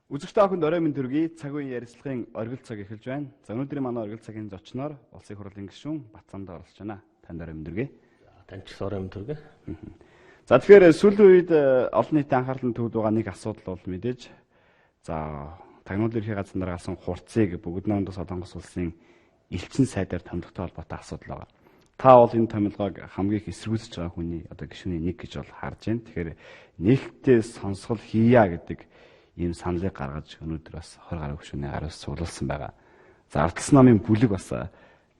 Үзэгчтэй охинд орой минь төргий цаг үеийн ярилцлагын оргил цаг эхэлж байна. За өнөөдрийн манай оргил цагийн зочноор улсын хурлын гишүүн Батцамдаа оролцож байна. Танд орой минь төргий. Танд ч орой минь төргий. За тэгэхээр сүүлийн үед олон нийтийн анхаарлын төвд байгаа нэг асуудал бол мэдээж тагнуулын ерхий газар дараасан хурцыг бүгд найрамдах Солонгос улсын элчин сайдаар томилогтой холбоотой асуудал байгаа. Та бол энэ томилгоог хамгийн их эсэргүүцэж байгаа хүний гишүүний нэг гэж бол харж байна. Тэгэхээр нээлттэй сонсгол хийя гэдэг ийм саналыг гаргаж өнөөдөр бас 20 гаруй гишүүний араас цуглуулсан байгаа. За ардчилсан намын бүлэг бас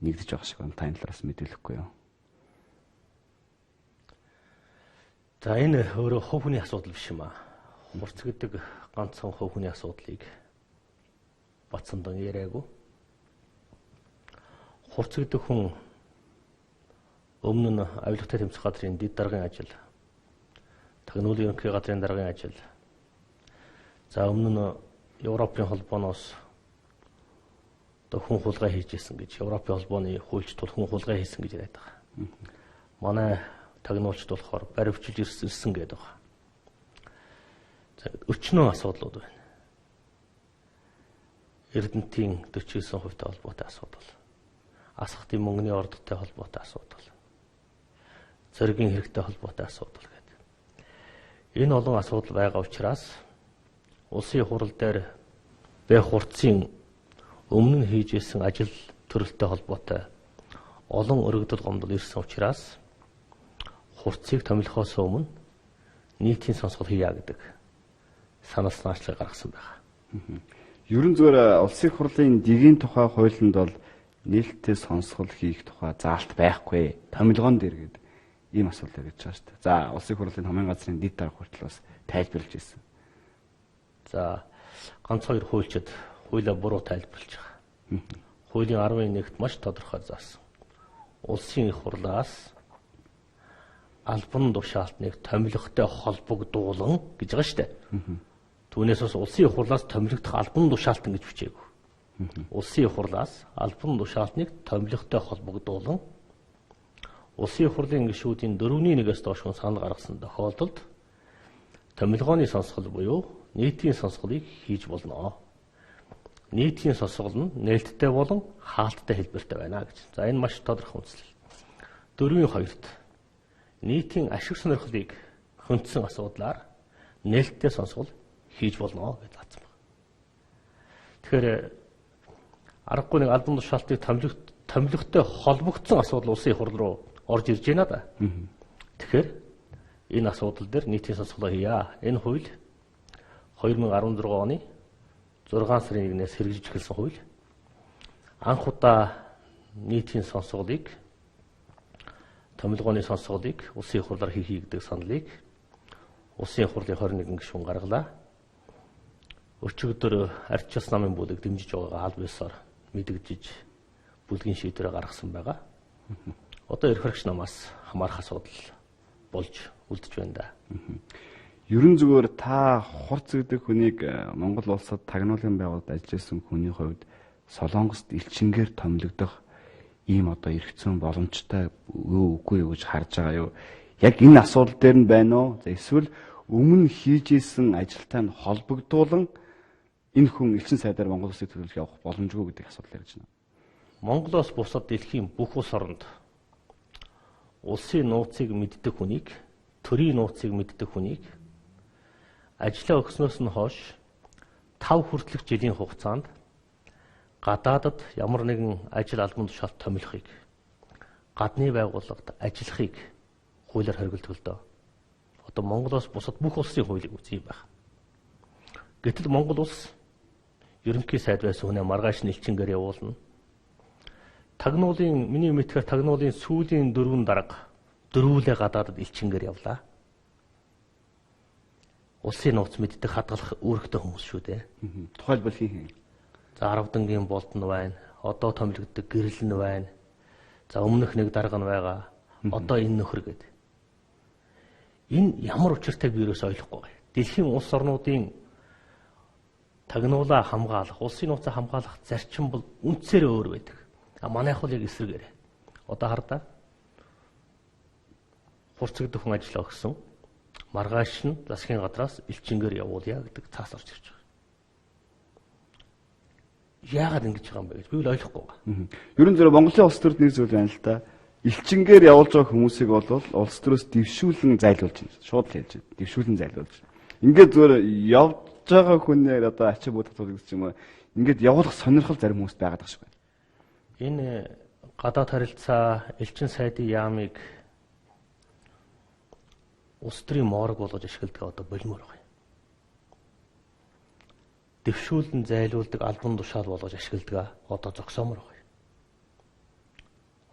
нэгдэж байгаа шиг байна. Та энэ талаас мэдээлэхгүй юу? За энэ өөрөө хувь хүний асуудал биш юм аа. Хурц гэдэг ганцхан хувь хүний асуудлыг Батцамдан яриаггүй. Хурц гэдэг хүн өмнө нь авилгатай тэмцэх газрын дэд даргын ажил, тагнуулын ерөнхий газрын даргын ажил, за өмнө нь Европын холбооноос хүн хулгай хийж исэн гэж Европын холбооны хуульчд бол хүн хулгай хийсэн гэж яриад байгаа. Манай тагнуулчд болохоор баривчилж ирсэн гэдэг байгаа. За өчнөө асуудлууд байна. Эрдэнтийн 49% холбоотой асуудал, асхтын мөнгөний ордогтой холбоотой асуудал, зоригийн хэрэгтэй холбоотой асуудал гэдэг. Энэ олон асуудал байгаа учраас улсын хурал дээр байх хурцын өмнө нь хийж исэн ажил төрөлтэй холбоотой олон өргөдөл гомдол ирсэн учраас хурцыг томилохоос өмнө нийтийн сонсгол хийя гэдэг санал санаачлалыг гаргасан байна. Ерөн зүгээр улсын хурлын дэгийн тухай хуулинд бол нээлттэй сонсгол хийх тухай заалт байхгүй. Томилгоон дээр гэдэг ийм асуудал гэж байна шүү дээ. За улсын хурлын хамгийн газрын дэд дарга хүртэл бас тайлбарлаж ирсэн. За ганц хоёр хуульчид хуулиа буруу тайлбарлаж байгаа. Хуулийн 11-т маш тодорхой заасан. Улсын их хурлаас албан тушаалтныг томилогтой холбогдуулан гэж байгаа шүү дээ. Түүнээс бас улсын их хурлаас томилогдох албан тушаалтан гэж бичээгүй. Улсын их хурлаас албан тушаалтныг томилогтой холбогдуулан улсын их хурлын гишүүдийн 4-1-ээс доош хүн санал гаргасан тохиолдолд томилгооны сонсгол буюу нийтийн сонсголыг хийж болно. Нийтийн сонсгол нь нээлттэй болон хаалттай хэлбэртэй байна гэж. За энэ маш тодорхой үндэслэл. 4-2-т нийтийн ашиг сонирхлыг хөндсөн асуудлаар нээлттэй сонсгол хийж болно гэж заасан байна. Тэгэхээр аргагүй нэг албан тушаалтыг томилогтой холбогдсон асуудал улсын их хурл руу орж ирж байна да. Тэгэхээр энэ асуудал дээр нийтийн сонсголоо хийя. Энэ хууль 2016 оны 6 сарын 1-ээс хэрэгжиж эхэлсэн хууль. Анх удаа нийтийн сонсголыг томилгооны сонсголыг улсын их хурлаар хийхийг гэдэг саналыг улсын их хурлын 21 гишүүн гаргалаа. Өчигдөр ардчилсан намын бүлэг дэмжиж байгаагаа аль биесээр мэдэгдэж бүлгийн шийдвэрээ гаргасан байгаа. Одоо эрх хэрэгч намаас хамаарах асуудал болж үлдэж байна да. Ерөн зүгээр та хурц гэдэг хүнийг Монгол улсад тагнуулын байгууллагад ажиллаж байсан хүний хувьд Солонгост элчингээр томилогдох ийм эрх зүйн боломжтой үгүй юу гэж харж байгаа юу? Яг энэ асуудал дээр нь байна уу? Эсвэл өмнө хийж исэн ажилтай нь холбогдуулан энэ хүн элчин сайдаар Монгол улсыг төлөвлөх явах боломжгүй гэдэг асуудал ярьж байна. Монголоос бусад дэлхийн бүх улс оронд улсын нууцыг мэддэг хүнийг, төрийн нууцыг мэддэг хүнийг ажлаа өгснөөс нь хойш 5 хүртэлх жилийн хугацаанд гадаадад ямар нэгэн ажил албан тушаалт томилохыг, гадны байгууллагад ажиллахыг хуулиар хоригддог л доо. Одоо Монголоос бусад бүх улсын хуулийг үзье байх. Гэтэл Монгол улс ерөнхий сайд байсан хүнээ маргааш нь элчингээр явуулна. Миний мэдхээр тагнуулын сүүлийн 4 дарга дөрвөлээ гадаадад элчингээр явлаа. Улсын нууц мэддэг хадгалах үүрэгтэй хүмүүс шүү дээ. Тухайлбал хин. За 10 дангийн болтон байна. Одоо томилогддог гэрэл нь байна. За өмнөх нэг дарга нь байгаа. Одоо энэ нөхөр гэдэг. Энэ ямар учиртайг би юус ойлгохгүй байна. Дэлхийн улс орнуудын тагнуулаа хамгаалах, улсын нууцаа хамгаалах зарчим бол үндсээр өөр байдаг. Манайх бол яг эсрэгээрээ. Одоо хардаа хурц гэдэг хүн ажиллаа өгсөн. Маргааш нь засгийн гадраас элчингээр явуулъя гэдэг цаас орж ирж байгаа. Яагаад ингэж байгаа юм бэ гэж би л ойлгохгүй байгаа. Ерөн зөв Монголын улс төрд нэг зүйл байна л да. Элчингээр явуулж байгаа хүмүүсийг бол улс төрөөс дэвшүүлэн зайлуулж байна. Шууд л хэлж байна. Дэвшүүлэн зайлуулж. Ингээд зүгээр явж байгаа хүнээр одоо ачаа буу татвал гэж юм уу. Ингээд явуулах сонирхол зарим хүмүүст байгаад байгаа шүү дээ. Энэ гадаад харилцаа элчин сайдын яамыг улс төрийн морг болгож ашигладаг одоо болмоор байгаа юм. Дэвшүүлэн зайлуулдаг албан тушаал болгож ашигладаг одоо зогсоомор байгаа юм.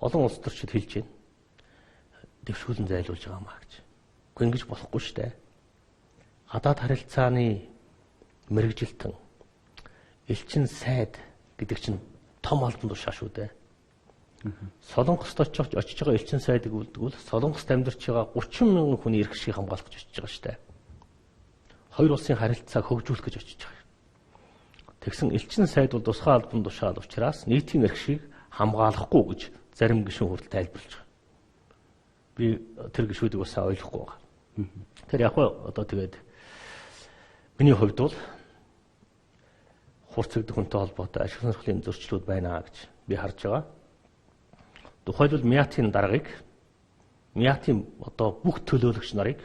Олон улс төрчид хэлж байна. Дэвшүүлэн зайлуулж байгаа маа гэж. Гэхдээ ингэж болохгүй шүү дээ. Гадаад харилцааны мэрэгжилтэн элчин сайд гэдэг чинь том албан тушаа шүү дээ. Солонгост очиж байгаа элчин сайдыг үлдгүүл Солонгост амьдарч байгаа 30 мянган хүний эрх шийг хамгаалах гэж очиж байгаа шүү дээ. Хоёр улсын харилцааг хөгжүүлэх гэж очиж байгаа. Тэгсэн элчин сайд бол тусгай албан тушаал учраас нийтийн эрх шийг хамгаалахгүй гэж зарим гишүүн хүртэл тайлбарлаж байгаа. Би тэр гишүүдийг бас ойлгохгүй байгаа. Тэр яг одоо тэгээд миний хувьд бол хурцэгдэх хүнтэй холбоотой ашиг сонирхлын зөрчлүүд байна гэж би харж байгаа. Тухайлбал Мятийн даргаыг Мятийн одоо бүх төлөөлөгч нарыг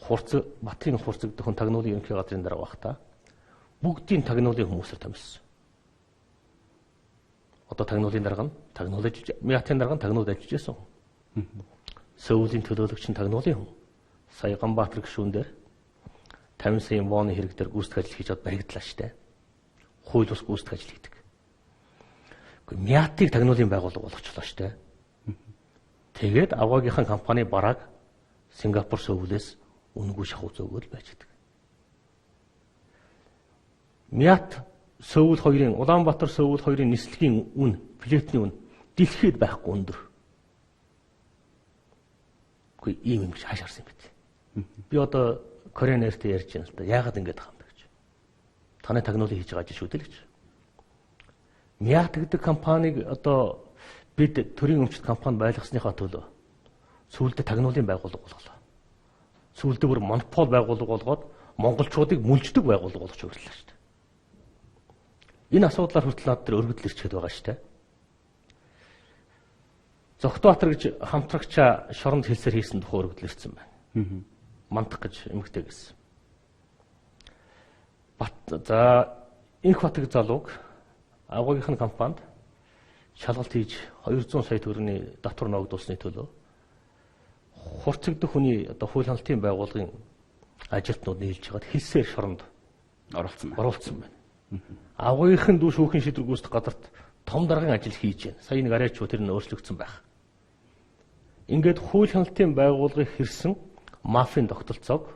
Батын хурцэгдэх хүн тагнуулын ерөнхий газрын дарга багтаа бүгдийн тагнуулын хүмүүсээр томилсон. Одоо тагнуулын дарга нь Мятийн дарга нь тагнуулд ажиллаж байсан. Сөүлийн төлөөлөгч нь тагнуулын хүн. Сая Ганбаатар гишүүн дээр 50 сая вон хэрэг дээр гүйцэтгэх ажил хийж чад баригдлаа штэ. Хууль бус гүйцэтгэх ажил хийдэг. Мятыг тагнуулын байгууллага болгочлоо штэ. Тэгээд аваагийнхаа компани бараг Сингапур сөүлээс үнэгүй шахуу зөөгөл байж байгаа. Мят Сөүл хоёрын Улаанбаатар Сөүл хоёрын нислэгийн үн, плетний үн дэлхийд байхгүй өндөр. Гэхдээ ийм юм гэж хааш харсан юм бэ? Би одоо Кореан Air-тэй ярьж байна л да. Яагаад ингэж байгаа юм бэ гэж. Таны тагнуулыг хийж байгаа ажил шүү дээ гэж. Мят гэдэг компаниг одоо бид төрийн өмчт компани байлгасныхаа төлөө сүүлдээ тагнуулын байгууллага болголоо. Сүүлдээ бүр монопол байгууллага болгоод монголчуудыг мүлждэг байгууллага болгож өглөө шүү дээ. Энэ асуудлаар хүртэл над дээр өргөдөл ирчээд байгаа шүү дээ. Зогтбаатар гэж хамтрагчаа шоронд хэлсээр хийсэн тухай өргөдөл ирсэн байна. Мантах гэж эмэгтэй гэсэн. За Инх Батг залууг аваагийнх нь компанид шалгалт хийж 200 сая төгрөгийн татвар ногдуулсны төлөө хурцэгдэх хүний одоо хууль хяналтын байгууллагын ажилтнууд нийлж хагаад хэлсээр шоронд оруулсан байна. Аваагийнх нь дүү шүүхийн шийдвэр гүйцэтгэх газарт том даргын ажил хийж байна. Сая нэг арайч тэр нь өөрчлөгдсөн байх. Ингээд хууль хяналтын байгууллагыг хэрсэн мафийн тогтолцоог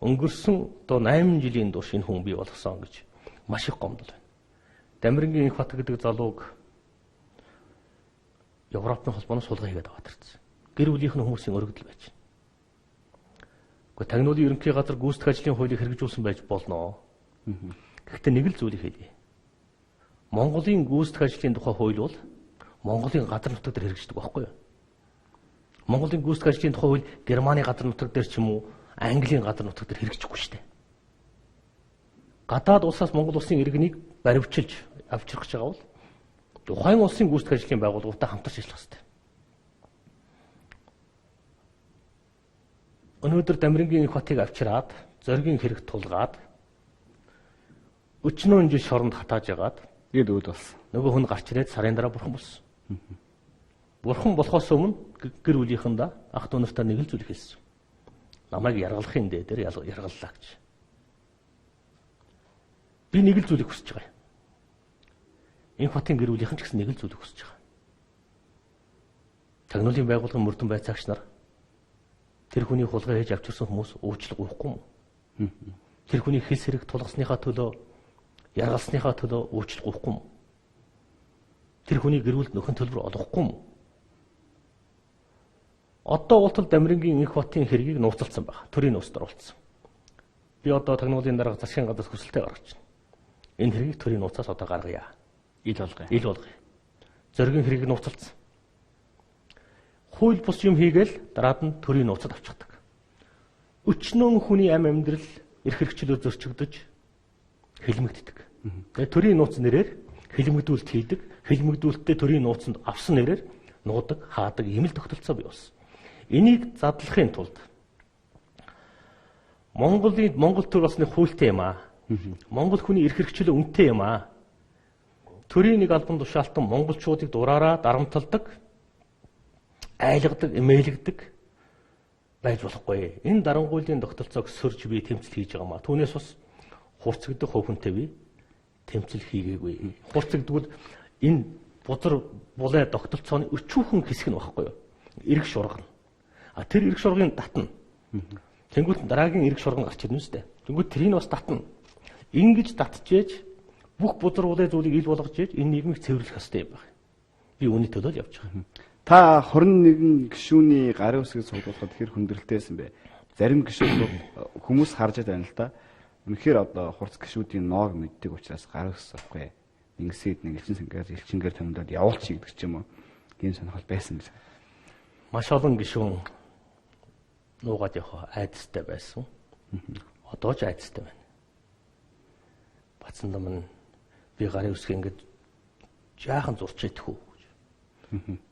өнгөрсөн одоо 8 жилийн турш энэ хүн бий болгосон гэж маш их гомдол байна. Дамирангийн Инх Батг гэдэг залууг Европын холбооноос сулгай хийгээд аваад ирсэн. Гэр бүлийнх нь хүмүүсийн өргөдөл байж байна. Гэхдээ тагнуулын ерөнхий газар гүйцэтгэх ажлын хуулийг хэрэгжүүлсэн байж болно. Гэхдээ нэг л зүйлийг хэлье. Монголын гүйцэтгэх ажлын тухай хууль бол Монголын газар нутаг дээр хэрэгждэг байхгүй юу? Монголын гүйцэтгэх ажлын тухай хууль Германы газар нутаг дээр ч юм уу Английн газар нутаг дээр хэрэгжихгүй шүү дээ. Гадаад улсаас Монгол улсын иргэнийг баривчилж авчрах гэж байгаа бол тухайн улсын гүйцэтгэх ажлын байгууллагуудтай хамтарч ажиллах хэрэгтэй. Өнөөдөр Дамирангийн Инх Батыг авчираад, зоригийн хэрэг тулгаад 40 жил шоронд хатааж ягаад тэгээд үүд болсон. Нөгөө хүн гарч ирээд сарын дараа бурхан болсон. Бурхан болохоос өмнө гэр бүлийнхэндээ ах дүү нартай нэг л зүйл хэлсэн. Намайг яргалахын дээр яргаллаа гэж. Би нэг л зүйлийг хүсэж байгаа юм. Инх Батын гэр бүлийнхэн ч гэсэн нэг л зүйлийг хүсэж байгаа. Тагнуулын байгууллагын мөрдөн байцаагч нар тэр хүний хулгай хийж авчирсан хүмүүс уучлал гуйхгүй юм. Тэр хүний хэлс хэрэг тулгасныхаа төлөө, яргалсныхаа төлөө уучлал гуйхгүй юм. Тэр хүний гэр бүлд нөхөн төлбөр олгохгүй юм. Одоо ултал Дамирангийн Инх Батын хэргийг нууцлалсан байна. Төрийн нууцд оруулсан. Би одоо тагнуулын дарга засгийн газраас хүсэлтээ гаргаж байна. Энэ хэргийг төрийн нууцаас одоо гаргая. Ил болгоё. Зоригийн хэргийг нууцлалсан. Хууль бус юм хийгээл дараад нь төрийн нууцад авчихдаг. Өчнөн хүний амь амьдрал эрх хэрэгчлөөр зөрчигдөж хэлмэгддэг. Тэгээ төрийн нууц нэрээр хэлмэгдүүлэлт хийдэг. Хэлмэгдүүлэлтээ төрийн нууцанд авсан нэрээр нуудаг, хаадаг ийм л тогтолцоо бий болсон. Энийг задлахын тулд Монгол төр болсны хуультай юм аа. Монгол хүний эрх хэрэгчлээ үнэтэй юм аа. Төрийн нэг албан тушаалтан монголчуудыг дураараа дарамталдаг, айлгадаг, эмээлгдэг байж болохгүй. Энэ дарангуйлын тогтолцоог сөрж би тэмцэл хийж байгаа маа. Түүнээс бас хурцгдах хөвгөнтэй би тэмцэл хийгээгүй. Хурцгдгүүл энэ бузар булай тогтолцооны өчүүхэн хэсэг нь багхгүй юу? Эрг шургана. Тэр эрг шургын татна. Тэнгүүт дараагийн эрг шурган гарч ирнэ үстэй. Тэнгүүт тэрийг бас татна. Ингэж татчихээж бүх бузар булай зүйлийг ил болгож ээж энэ нийгмийг цэвэрлэх ёстой юм байна. Би үүний төлөө л явж байгаа. Та 21 гишүүний гарын үсгийг цуглуулахад хэр хүндрэлтэйсэн бэ? Зарим гишүүд хүмүүс харж байна л да. Үнэхээр одоо хурц гишүүдийн ноог мэддэг учраас гарын үс авахгүй. Ингэсэд нэг элчингээр томдоод явуулч гэдэг ч юм уу. Ийм сонирхол байсан гэж. Маш олон гишүүн нуугаад явах айдастай байсан. Одоо ч айдастай байна. Бацсан дам нь би гарын үсгээ ингэж жаахан зурч идэх үү.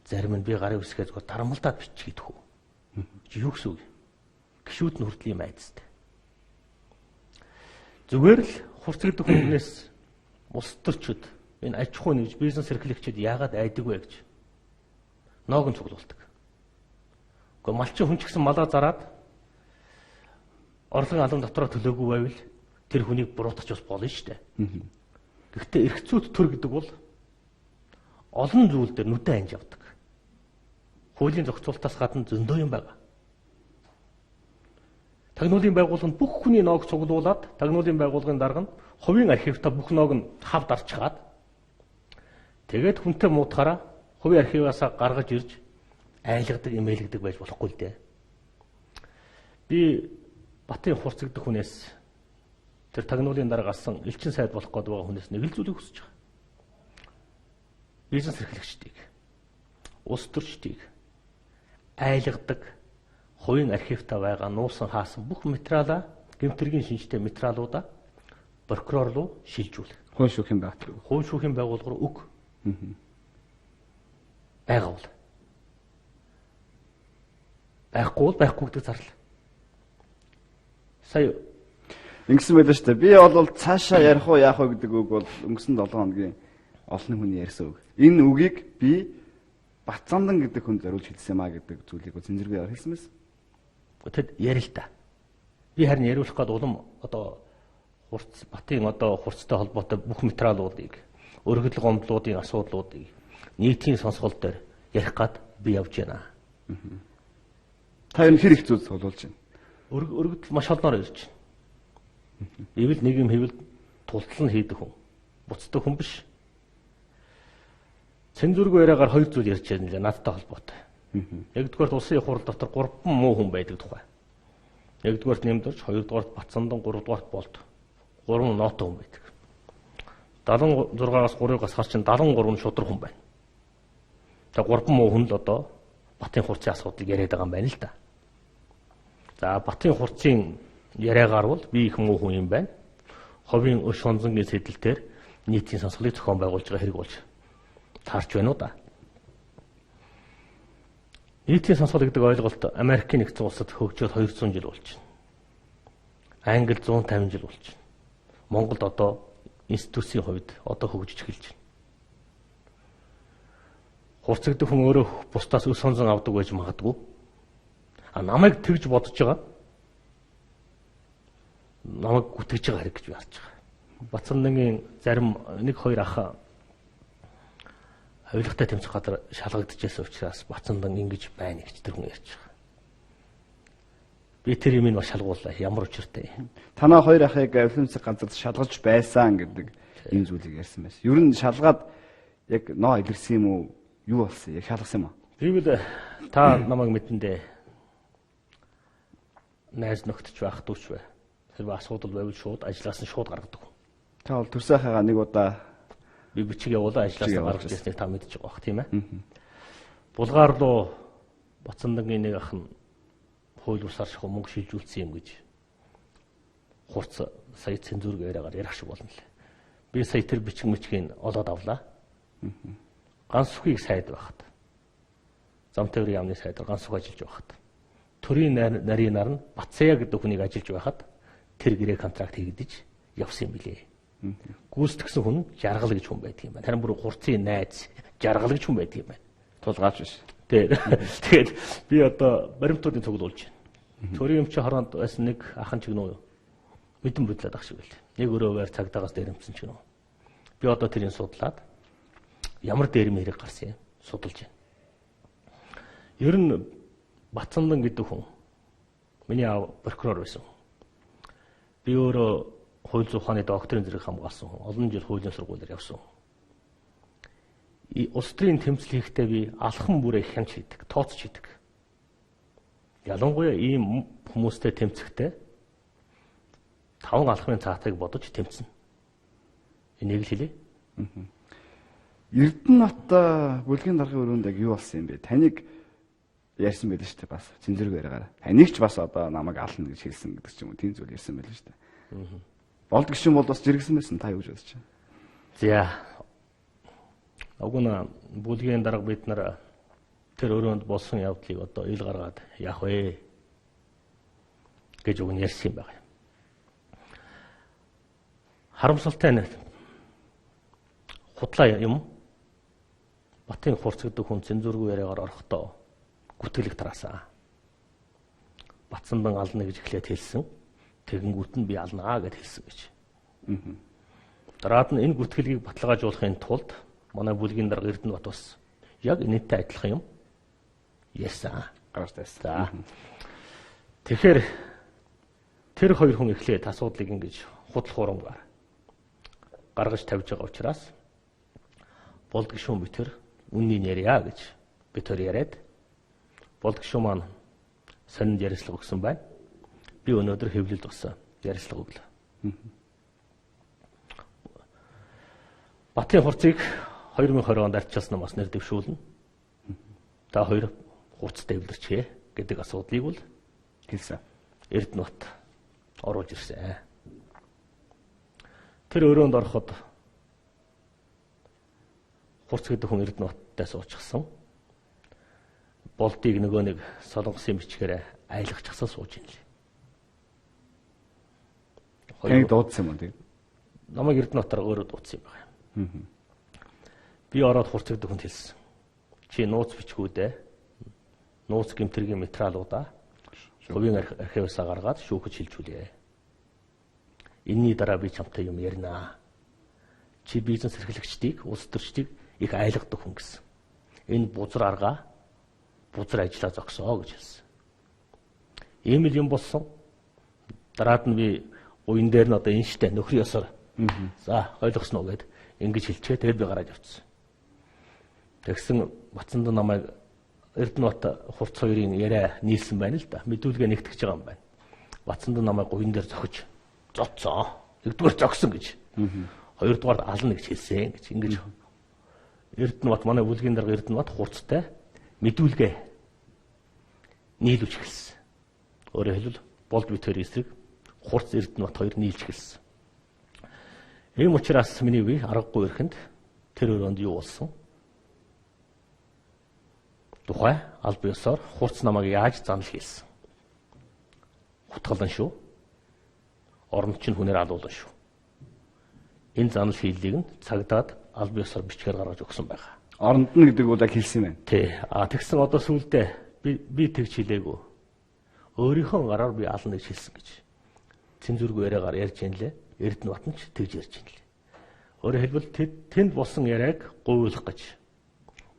Зарим нь би гарын үсгээ зүгээр дарамлдаад бичих идэх үү. Юу гэсэн үг? Гишүүд нь хүртэл юм айдастай. Зүгээр л хурц гэдэг хүнээс улс төрчид энэ аж ахуй нэгж бизнес эрхлэгчид яагаад айдаг вэ гэж ноог нь цуглуулдаг. Гэхдээ малчин хүн ч гэсэн малаа зараад орлогын албан дотроо төлөөгүй байвал тэр хүнийг буруутгах бас болно шүү дээ. Гэхдээ эрх зүйт төр гэдэг бол олон зүйл дээр нүдэн анж явдаг. Хуулийн зохицуултаас гадна зөндөө юм байна. Тагнуулын байгууллаганд бүх хүний ноог цуглуулад тагнуулын байгууллагын дарга нь хувийн архивта бүх ноог нь хав дарчгаад тэгээд хүнтэй муудахаараа хувийн архиваасаа гаргаж ирж айлгадаг, эмээлгдэг байж болохгүй л дээ. Би Батын хурцгдах хүнээс тэр тагнуулын дарга алсан элчин сайд болох гээд байгаа хүнээс нэг л зүйлийг хүсэж байгаа. Бизнес эрхлэгчдийг, улс төрчдийг айлгадаг хувийн архивта байгаа нуусан хаасан бүх материалаа гэмтэргийн шинжтэй материалуудаа прокурор руу шилжүүлэх. Хууль шүүхийн байгууллага. Хууль шүүхийн байгууллага руу өг. Байгуул. Байхгүй гэдэг зарлаа. Сая ингэсэн байлаа шүү дээ. Би бол цаашаа ярих уу яах вэ гэдэг үг бол өнгөрсөн 7 хоногийн олон хүний ярьсан үг. Энэ үгийг би Бацандан гэдэг хүн зориулж хэлсэн маа гэдэг зүйлийг зэнзэргээр хэлсэн байсан. Тэгэд ярил та. Би харин яриулах гээд улам одоо Батын одоо хурцтай холбоотой бүх материалуудыг, өргөдөл гомдлуудын асуудлуудыг нийтийн сонсголт дээр ярих гээд би явж байна. Та энэ хэр их зүйл цуглуулж байна? Өргөдөл маш олноор ирж байна. Ивэл нэг юм хийвэл тултал нь хийдэг хүн. Буцдаг хүн биш. Цензургүй яриагаар хоёр зүйл ярьж байна лээ надтай холбоотой. Нэгдүгээр улсын их хурл дотор 3 муу хүн байдаг тухай. Нэгдүгээр Нэмдэрч, хоёрдугаар Бацандан, гуравдугаар Болд. 3 ноото хүн байдаг. 76-аас 3-ыг гарч 73 шудраг хүн байна. Тэгээ 3 муу хүн л одоо Батын хурцын асуудлыг яриад байгаа юм байна л да. За Батын хурцын яриагаар бол би их муу хүн юм байна. Ховын өш хонзонгийн сэдэлтээр нийтийн сонсголыг зохион байгуулж байгаа хэрэг болж таарч байна уу да. Нийтийн сонсгол гэдэг ойлголт Америкийн нэгдсэн улсад хөгжөөд 200 жил болж байна. Англи 150 жил болж байна. Монголд одоо институцийн хувьд одоо хөгжиж эхэлж байна. Хурцгдах хүн өөрөө бусдаас өс сонзон авдаг байж магадгүй. Намайг тэгж бодож байгаа. Намайг гүтгэж байгаа хэрэг гэж би харж байгаа. Бацандангийн зарим 1-2 ах авилгатай тэмцэх гадар шалгагдчихсан учраас Бацандан ингэж байна гэж тэр хүн ярьж байгаа. Би тэр юмыг маш шалгууллаа. Ямар учиртай. Танаа хоёр ахыг авилгын газар шалгаж байсан гэдэг энэ зүйлийг ярьсан байсан. Ер нь шалгаад яг ноо илэрсэн юм уу? Юу болсон? Яг шалгасан юм уу? Тэгвэл та намайг мэдэндээ найз нөхдөж байх дүүч бай. Тэр асуудал байвал шууд ажлаас нь шууд гаргадаг. Та бол төрсөөхөө нэг удаа би бичиг явуулаа ажлаас нь гаргаж ирснийг та мэдчихэж байгаа бох тийм ээ. Булгаар руу Бацандангийн нэг ах нь хууль бусаар шахуу мөнгө шилжүүлсэн юм гэж хурц сая цензур яриагаар ярих шиг болно лээ. Би сая тэр бичиг мичгийг олоод авлаа. Ганц сүхийг сайд байхад. Зам тээврийн яамны сайдаар ганц сүх ажиллаж байхад. Төрийн нарийнаар нь Батсая гэдэг хүнийг ажиллаж байхад тэр гэрээ контракт хийгдэж явсан юм билээ. Гүйцэтгсэн хүн жаргал гэж хүн байдаг юм байна. Харин бүр хурцын найз жаргал гэж хүн байдаг юм байна. Тулгаач биш. Тэгээд би одоо баримтуудын цуглуулж байна. Төрийн өмчийн хороонд байсан нэг ахын ч гэнэ үү мэдэн бодлоод ах шиг байл. Нэг өрөөвөр цагдаагаас дээрэмсэн ч гэнэ үү. Би одоо тэрийг судлаад ямар дээрэм хэрэг гарсан юм судалж байна. Ер нь Батцандан гэдэг хүн миний аав прокурор байсан. Би өөрөө хууль зүйн ухааны докторийн зэрэг хамгаалсан хүн. Олон жил хуулийн сургуулиар явсан хүн. Улс төрийн тэмцэл хийхдээ би алхам бүрээ хянч хийдэг, тооцож хийдэг. Ялангуяа ийм хүмүүстэй тэмцэхдээ 5 алхмын цаатыг бодож тэмцэнэ. Энийг л хэлье. Эрдэнэбат бүлгийн даргын өрөөнд яг юу болсон юм бэ? Таныг ярьсан байл шүү дээ бас. Цэнзүрг яриагаар. Таныг ч бас одоо намайг ална гэж хэлсэн гэдэг ч юм уу. Тийм зүйл ярьсан байл шүү дээ. Болд гişүн бол бас жиргсэн байсан та юу гэж бодож байна? За. Агуна бүлгийн дарга бид нар тэр өрөөнд болсон явдлыг одоо ил гаргаад яах вэ гэж өгн ярьсан юм байна. Харамсалтай нь худлаа юм. Батын хурц гэдэг хүн цензургүй яриагаар орохдоо гүтгэлэг тараасан. Батцандан ална гэж эхлээд хэлсэн. Тэгэнгүүт нь би алнаа гэж хэлсэн гэж. Дараад нь энэ гүтгэлгийг баталгаажуулахын тулд манай бүлгийн дарга Эрдэнэбат бас яг энэтэй адилхан юм ярьсан. Гараастайсан. Тэгэхээр тэр хоёр хүн эхлээд асуудлыг ингэж худал хуурмгаар гаргаж тавьж байгаа учраас болд гişүн битэр үннийг ярья гэж битэр яриад болд гişүн маань сонинд ярилцлага өгсөн байна. Би өнөөдөр хэвлэлд болсон ярилцлага өглөө. Батын хурцыг 2020 онд арчилсан бас нэр дэвшүүлнэ. Та хоёр хурцтай эвлэрчээ гэдэг асуудлыг бол хэлсэн. Эрдэнэбат оруулж ирсэн. Тэр өрөөнд ороход хурц гэдэг хүн Эрдэнэбаттай суучихсан. Болдыг нөгөө нэг солонгосын бичгээр айлгахчихсан сууж ин л. Таны дуудсан юм тийм. Намайг Эрдэнэбатаар өөрөө дуудсан юм байна. Би ороод хурц гэдэг хүнд хэлсэн. Чи нууц бичгүүдээ нууц гэмтэргийн материалуудаа хувийн архиваасаа гаргаад шүүхэж шилжүүлээ. Энийний дараа би чамтай юм ярина. Чи бизнес эрхлэгчдийг, улс төрчдийг их айлгадаг хүн гэсэн. Энэ бузар арга бузар ажиллаа зогсоо гэж хэлсэн. Ийм л юм болсон. Дараад нь би уян дээр нь одоо энэ штэ нөхрийн ёсоор. За ойлгосноо гэд ингэж хэлчихээ. Тэгээд би гараад явцсан. Тэгсэн Батцанд намайг Эрдэнэбат хурц хоёрын яриа нийлсэн байна л да. Мэдүүлгээ нэгтгэж байгаа юм байна. Батцанд намайг уян дээр зохиж зоцсон. Нэгдүгээр зогсон гэж. Хоёрдугаар ална гэж хэлсэн гэж. Ингэж Эрдэнэбат манай бүлгийн дарга Эрдэнэбат хурцтай мэдүүлгээ нийлүүлж эхэлсэн. Өөрөөр хэлбэл болд битэр эсрэг хурц Эрдэнэбат хоёр нийлж эхэлсэн. Ийм учраас миний үе аргагүй ирэхэнд тэр өрөөнд юу болсон? Тухай аль биесээр хурц намайг яаж занал хийсэн? Хутгалан шүү. Оронд чинь хүнээр алуулан шүү. Энэ занал хийлийг нь цагдаад аль биесээр бичгээр гаргаж өгсөн байгаа. Оронд нь гэдэг удаа хэлсэн байна. Тий. Тэгсэн одоо сүулдэ би тэгж хэлээгүй. Өөрийнхөө гараар би ална гэж хэлсэн гэж. Цензургүй яриагаар ярьж ин лээ. Эрдэнэбат нь ч тэгж ярьж ин лээ. Өөрөөр хэлбэл тэнд болсон яриаг гуйлах гэж,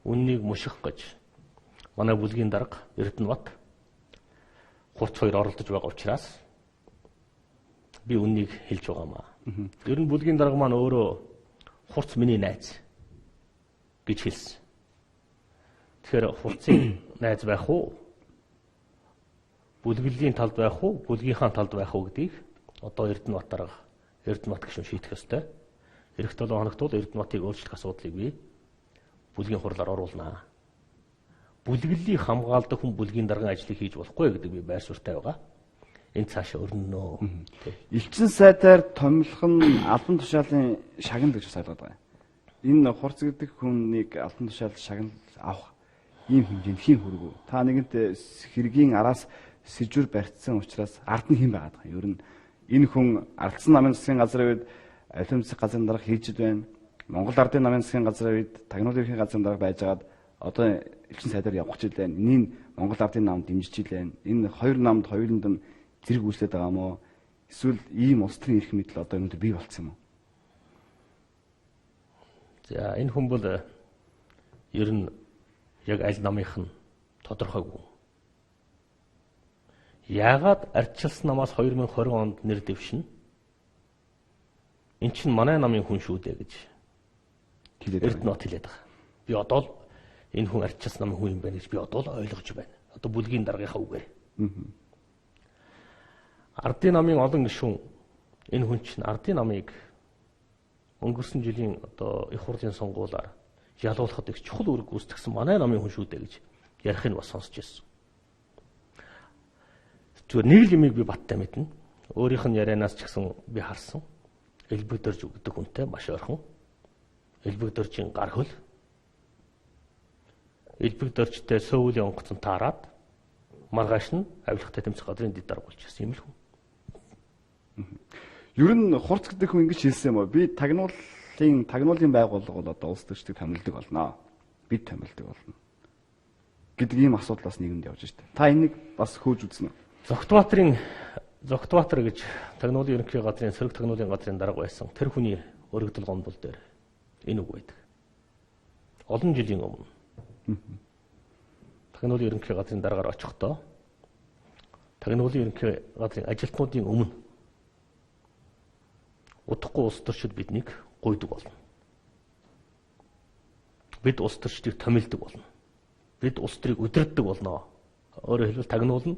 үннийг муших гэж манай бүлгийн дарга Эрдэнэбат хурц хоёр оролдож байгаа учраас би үннийг хэлж байгаамаа. Ер нь бүлгийн дарга маань өөрөө хурц миний найз гэж хэлсэн. Тэгэхээр хурцын найз байх уу? Бүлгэлийн талд байх уу? Бүлгийнхаа талд байх уу гэдгийг одоо Эрдэнэбат дарга Эрдэнэбат гişүн шийдэх ёстой. Эх 7 хоногт бол Эрдэнэбатыг өөрчлөх асуудлыг би бүлгийн хурлаар оруулнаа. Бүлгэллийг хамгаалдаг хүн бүлгийн даргын ажлыг хийж болохгүй гэдэг би байр суурьтай байгаа. энэ цаашаа өрнөнө. Элчин сайдаар томилох нь албан тушаалын шагнал гэж ойлгоод байгаа юм. Энэ хурц гэдэг хүнийг албан тушаал шагнал авах ийм хэмжээнд хийн хүргүү. Та нэгэнт хэргийн араас сэжүр барьцсан учраас ард нь хэн байгаад байгаа юм. Ер нь энэ хүн Ардсан намын засгийн газрын үед Алим засгийн газрын дарга хийжид байна. Монгол Ардын намын засгийн газрын үед Тагнуулын ерхийн газрын дарга байжгаад одоо элчин сайдаар явах гэж байна. Энийг Монгол Ардын намд дэмжиж байна. Энэ хоёр намд хоёуланд нь зэрэг үүслээд байгаа мó? Эсвэл ийм улс төрийн эрх мэдэл одоо өнөөдөр бий болцсон юм уу? За энэ хүн бол ер нь яг аль намынх нь тодорхойгүй. Яагаад ардчилсан намаас 2020 онд нэр дэвшин? Эн чинь манай намын хүн шүү дээ гэж Эрдэнэт хэлээд байгаа. Би одоо л энэ хүн ардчилсан намын хүн юм байна гэж би одоо л ойлгож байна. Одоо бүлгийн даргийнхаа үгээр. Ардын намын олон гишүүн энэ хүн чинь Ардын намыг өнгөрсөн жилийн одоо их хурлын сонгуулиар ялуулахад их чухал үүрэг гүйцэтгэсэн манай намын хүн шүү дээ гэж ярих нь бас сонсч ирсэн. Зүгээр нэг л юмыг би баттай мэднэ. Өөрийнх нь ярианаас ч гэсэн би харсан. Элбэгдэрж өгдөг хүнтэй маш ойрхон. Элбэгдэржийн гар хөл. Элбэгдэржтэй сөүлийн онгоцон таарад маргааш нь авилгатай тэмцэх газрын дэд дарга болчихсон юм л хүн. Ер нь хурц гэдэг хүн ингэж хэлсэн юм уу? Би тагнуулын байгууллага бол одоо улс төрчдийг томилдог болно. Бид томилдог болно гэдэг ийм асуудлаас нэгэнд явж штэ. Та энийг бас хөөж үзнэ үү? Зогтбаатар гэж Тагнуулын ерөнхий газрын сөрөг Тагнуулын газрын дарга байсан. Тэр хүний өргөдөл гомдол дээр энэ үг байдаг. Олон жилийн өмнө Тагнуулын ерөнхий газрын даргаар очихдоо Тагнуулын ерөнхий газрын ажилтнуудын өмнө удахгүй улс төрчид биднийг гуйдаг болно. Бид улс төрчдийг томилдог болно. Бид улс төрийг удирддаг болно. Өөрөөр хэлбэл Тагнуул нь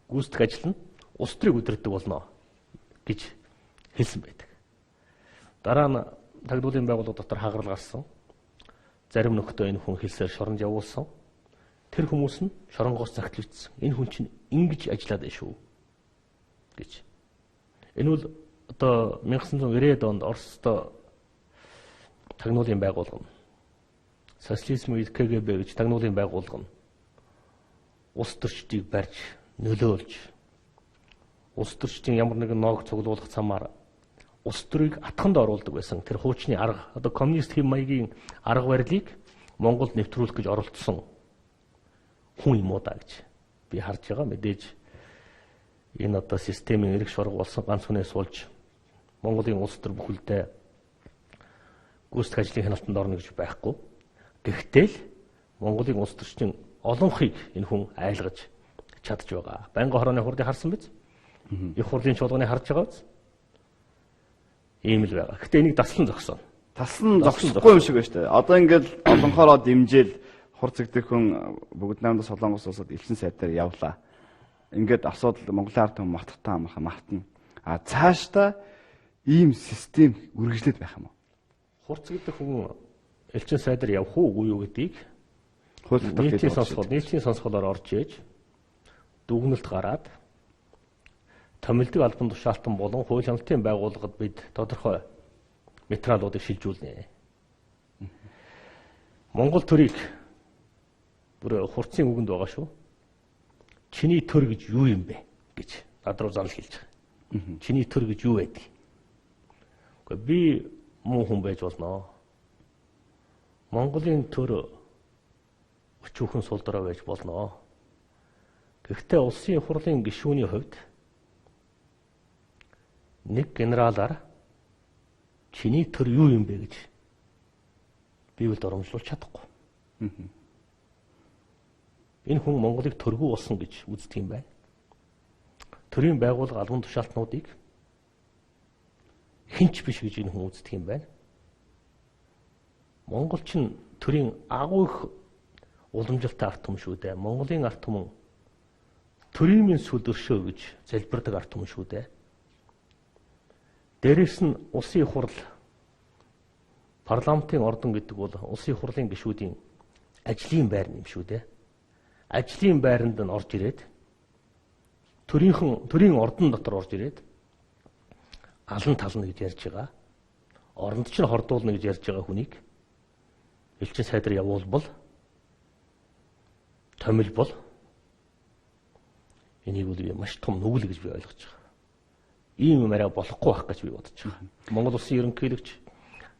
гүйцэтгэх ажил нь улс төрийг удирддаг болно гэж хэлсэн байдаг. Дараа нь Тагнуулын байгууллага дотор хагарал гарсан. Зарим нөхдөө энэ хүн хэлсээр шоронд явуулсан. Тэр хүмүүс нь шоронгоос загтлагдсан. Энэ хүн чинь ингэж ажиллаад байна шүү гэж. Энэ бол одоо 1990-ад онд Оросдо Тагнуулын байгууллага нь социализм үед КГБ гэж Тагнуулын байгууллага нь улс төрчдийг барьж нөлөөлж улс төрчдийн ямар нэгэн ноог цуглуулах замаар улс төрийг атганд оруулдаг байсан. Тэр хуучны арга одоо коммунист хэм маягийн арга барилыг Монголд нэвтрүүлэх гэж оролдсон хүн юм уу да гэж би харж байгаа. Мэдээж энэ одоо системийн эрх шуурга болсон ганц хүнээс суулж Монголын улс төр бүхэлдээ гүйцэтгэх ажлын хяналтанд орно гэж байхгүй. Гэхдээ л Монголын улс төрчдийн олонхыг энэ хүн айлгаж чадж байгаа. Байнгын хорооны хурлыг харсан биз? Их хурлын чуулганыг харж байгаа биз? Ийм л байгаа. Гэхдээ энийг таслан зогсооно. Таслан зогсохгүй юм шиг байна шүү дээ. Одоо ингээд олонхороо дэмжээл хурц гэдэг хүн бүгд намд Солонгос улсад элчин сайдаар явлаа. Ингээд асуудал Монголын ард түмэн мартахтаа амархан мартна. А цаашдаа ийм систем үргэлжлээд байх юм уу? Хурц гэдэг хүн элчин сайдаар явах уу үгүй юу гэдгийг нийтийн сонсголоор орж ээж дүгнэлт гараад томилдог албан тушаалтан болон хууль хяналтын байгууллагад бид тодорхой материалуудыг шилжүүлнэ. Монгол төрийг бүр хурцын үгэнд байгаа шүү. Чиний төр гэж юу юм бэ гэж над руу занал хэлж байгаа. Чиний төр гэж юу байдаг? Гэхдээ би муу хүн байж болно. Монголын төр өчүүхэн сул дорой байж болно. Гэхдээ улсын хурлын гишүүний хувьд нэг генералаар чиний төр юу юм бэ гэж бивэл доромжлуулж чадахгүй. Энэ хүн Монголыг төргүй болсон гэж үздэг юм байна. Төрийн байгууллага албан тушаалтнуудыг хинч биш гэж энэ хүн үздэг юм байна. Монголчин төрийн агуу их уламжлалтай ард түмэн шүү дээ. Монголын ард түмэн төрийн минь сүлдөршөө гэж залбирдаг ард түмэн шүү дээ. Дээрээс нь улсын хурл парламентын ордон гэдэг бол улсын хурлын гишүүдийн ажлын байр юм шүү дээ. Ажлын байранд нь орж ирээд төрийн ордон дотор орж ирээд алан тална гэж ярьж байгаа. Оронд чинь хордуулна гэж ярьж байгаа хүнийг элчин сайдар явуулбал томил бол энийг бол маш том нүгэл гэж би ойлгож байгаа. Ийм юм арай болохгүй байх гэж би бодож байгаа. Монгол Улсын ерөнхийлөгч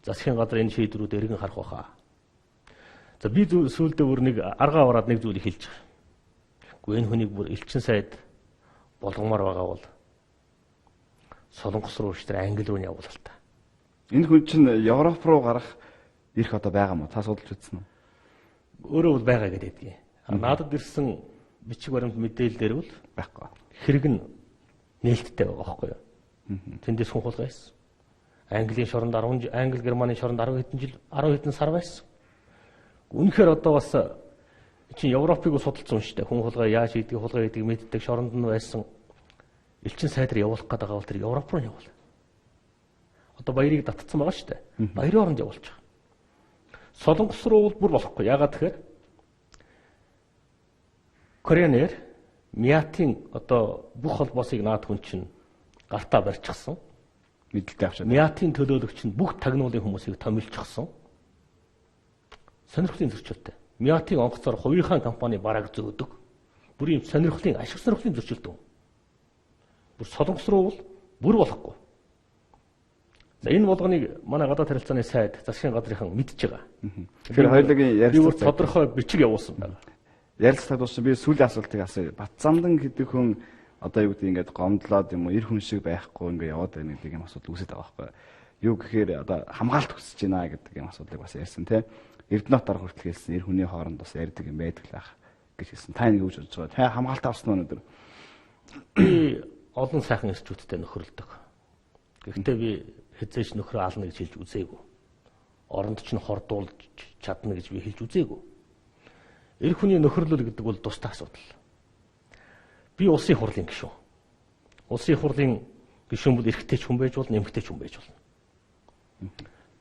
засгийн газар энэ шийдвэрүүд эргэн харах байхаа. За би сүүлдээ бүр нэг аргаа ороод нэг зүйлийг хэлж байгаа. Гэхдээ энэ хүнийг бүр элчин сайд болгомоор байгаа бол Солонгос руу штэр Англи руу явуул л та. Энэ хүн чинь Европ руу гарах ирэх одоо байгаа мó? Та судалж үзсэн үү? Өөрөө бол байгаа гэдэг. Надад ирсэн бичиг баримт мэдээлэлээр бол Байхгүй. хэрэг нь нээлттэй байгаа байхгүй юу? Тэндээс хүн хулгай байсан. Английн шоронд Англи Германы шоронд 10 хэдэн сар байсан. Үнэхээр одоо бас чинь Европыг судалсан шүү дээ. Хүн хулгай яаж хийдэг, хулгай хийдэг мэддэг шоронд нь байсан. Элчин сайдар явуулах гэдэг бол тэр Европ руу явуул. Одоо баярыг татцсан байгаа шүү дээ. Баярын оронд явуулж байгаа. Солонгос руу бүр болохгүй. Яагаад тэгэхээр Korean Air Miat-ийн одоо бүх холбоосыг наад хүн чинь гартаа барьчихсан. Мэдлэлтэй авчаад. Miat-ийн төлөөлөгч нь бүх тагнуулын хүмүүсийг томилчихсан. Сонирхлын зөрчилтэй. Miat-ийн онгоцоор хувийнхаа компани бараг зөөдөг. Бүр юм сонирхлын ашиг сонирхлын зөрчилтэй. Бүр Солонгос руу бүр болохгүй. За энэ болгоныг манай гадаад харилцааны сайд засгийн газрынхан мэдж байгаа. Тэгэхээр хоёулангийн ярилцлага ярилцлага тодорхой бичиг явуулсан байна. ярилцлагад дууссан. Би сүүлийн асуултыг асууя. Батцамдан гэдэг хүн одоо юу гэдэг ингээд гомдлоод юм уу эр хүн шиг байхгүй ингээд яваад байна гэдэг юм асуудал үүсэж байгаа байхгүй. Юу гэхээр одоо хамгаалт хүсэж байна гэдэг юм асуудлыг бас ярьсан тий. Эрдэнэт арга хүртэл хэлсэн эр хүний хооронд бас ярьдаг юм байдаг л ах гэж хэлсэн. Та нэг үгж бодож байгаа. Та хамгаалт авсан уу өнөөдөр? Би олон сайхан эрчүүдтэй нөхөрлөдөг. Гэхдээ би хэзээч нөхрөө ална гэж хэлж үзээгүй. Оронд ч нь хордуулж чадна гэж би хэлж үзээгүй. Эр хүний нөхөрлөл гэдэг бол тустай асуудал. Би улсын хурлын гишүүн. Улсын хурлын гишүүн бол эрэгтэй ч хүн байж болно, эмэгтэй ч хүн байж болно.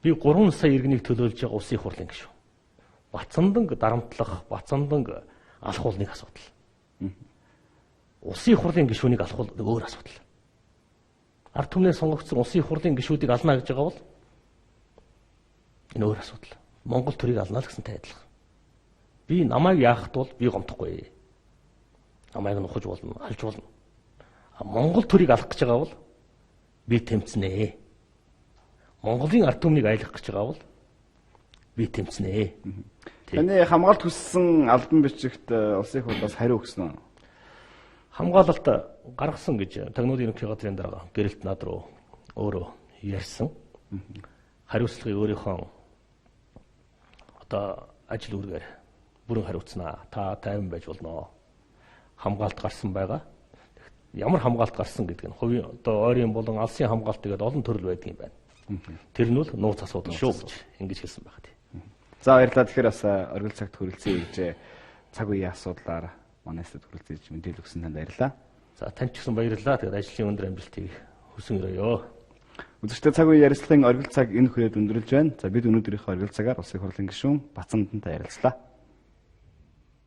Би 3 сая иргэнийг төлөөлж байгаа улсын хурлын гишүүн. Бацамданг дарамтлах, бацамданг алхуул нэг асуудал. Улсын хурлын гишүүнийг алхуул өөр асуудал. Ард түмнээ сонгогдсон улсын хурлын гишүүдийг ална гэж байгаа бол энэ өөр асуудал. Монгол төрийг ална л гэсэнтэй адилхан. Би намайг яахт бол би гомдохгүй. Намайг нухаж болно, алж болно. Монгол төрийг алах гэж байгаа бол би тэмцэнэ. Монголын ард түмнийг айлах гэж байгаа бол би тэмцэнэ. Таны хамгаалт хүссэн албан бичигт улсын хурлаас хариу өгсөн үү? Хамгаалалт гаргасан гэж тагнуулын ерөнхий газрын дарга гэрэлт над руу өөрөө ярьсан. Хариуцлагыг өөрийнхөө одоо ажил үргээр бүрэн хариуцнаа. Та тайван байж болно. Хамгаалт гарсан байгаа. Ямар хамгаалт гарсан гэдэг нь хувийн одоо ойрын болон алсын хамгаалт гэдэг олон төрөл байдаг юм байна. Тэр нь бол нууц асуудал шүү гэж ингэж хэлсэн байгаа тийм. За баярлалаа. Тэгэхээр бас оргил цагт хүрэлцэн гэж цаг үеийн асуудлаар манайсад хүрэлцэж мэдээлэл өгсөн танд баярлалаа. За танд ч гэсэн баярлалаа. Тэгээд ажлын өндөр амжилтыг хүсэн өрөөё. Үзэгчдээ цаг үеийн ярилцлагын оргил цаг энэ хүрээд өндөрлж байна. За бид өнөөдрийнхөө оргил цагаар улсын хурлын гишүүн Бацамдантай ярилцлаа.